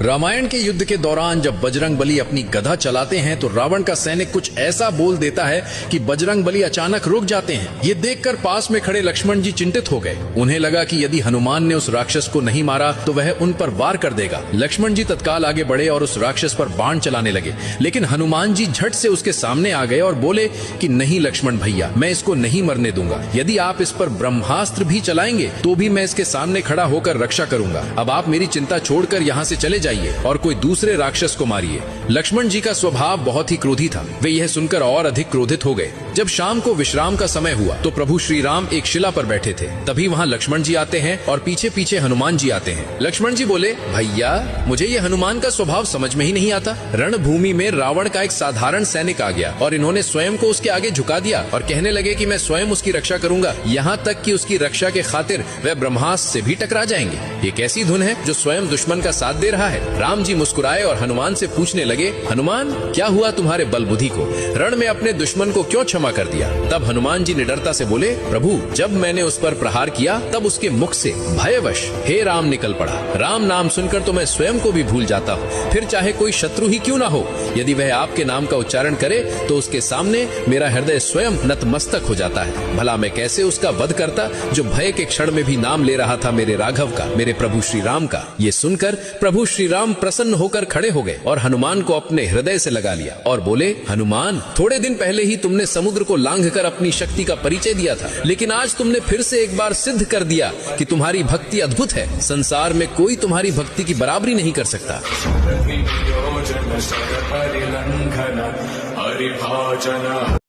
रामायण के युद्ध के दौरान जब बजरंगबली अपनी गदा चलाते हैं तो रावण का सैनिक कुछ ऐसा बोल देता है कि बजरंगबली अचानक रुक जाते हैं। ये देखकर पास में खड़े लक्ष्मण जी चिंतित हो गए। उन्हें लगा कि यदि हनुमान ने उस राक्षस को नहीं मारा तो वह उन पर वार कर देगा। लक्ष्मण जी तत्काल आगे बढ़े और उस राक्षस पर बाण चलाने लगे, लेकिन हनुमान जी झट से उसके सामने आ गए और बोले कि नहीं लक्ष्मण भैया, मैं इसको नहीं मरने दूंगा। यदि आप इस पर ब्रह्मास्त्र भी चलाएंगे तो भी मैं इसके सामने खड़ा होकर रक्षा करूंगा। अब आप मेरी चिंता छोड़कर यहाँ से चले जाइए और कोई दूसरे राक्षस को मारिए। लक्ष्मण जी का स्वभाव बहुत ही क्रोधी था। वे यह सुनकर और अधिक क्रोधित हो गए। जब शाम को विश्राम का समय हुआ तो प्रभु श्री राम एक शिला पर बैठे थे। तभी वहाँ लक्ष्मण जी आते हैं और पीछे पीछे हनुमान जी आते हैं। लक्ष्मण जी बोले, भैया मुझे ये हनुमान का स्वभाव समझ में ही नहीं आता। रणभूमि में रावण का एक साधारण सैनिक आ गया और इन्होंने स्वयं को उसके आगे झुका दिया और कहने लगे कि मैं स्वयं उसकी रक्षा करूंगा, यहाँ तक कि उसकी रक्षा के खातिर वह ब्रह्मास्त्र से भी टकरा जाएंगे। ये कैसी धुन है जो स्वयं दुश्मन का साथ दे रहा है। राम जी मुस्कुराए और हनुमान से पूछने लगे, हनुमान क्या हुआ तुम्हारे बल बुद्धि को? रण में अपने दुश्मन को क्यों क्षमा कर दिया? तब हनुमान जी निडरता से बोले, प्रभु जब मैंने उस पर प्रहार किया तब उसके मुख से भयवश हे राम निकल पड़ा। राम नाम सुनकर तो मैं स्वयं को भी भूल जाता हूँ, फिर चाहे कोई शत्रु ही क्यों ना हो। यदि वह आपके नाम का उच्चारण करे तो उसके सामने मेरा हृदय स्वयं नतमस्तक हो जाता है। भला मैं कैसे उसका वध करता जो भय के क्षण में भी नाम ले रहा था मेरे राघव का, मेरे प्रभु श्री राम का। ये सुनकर प्रभु श्री राम प्रसन्न होकर खड़े हो गए और हनुमान को अपने हृदय से लगा लिया और बोले, हनुमान थोड़े दिन पहले ही तुमने समुद्र को लांघकर अपनी शक्ति का परिचय दिया था, लेकिन आज तुमने फिर से एक बार सिद्ध कर दिया कि तुम्हारी भक्ति अद्भुत है। संसार में कोई तुम्हारी भक्ति की बराबरी नहीं कर सकता।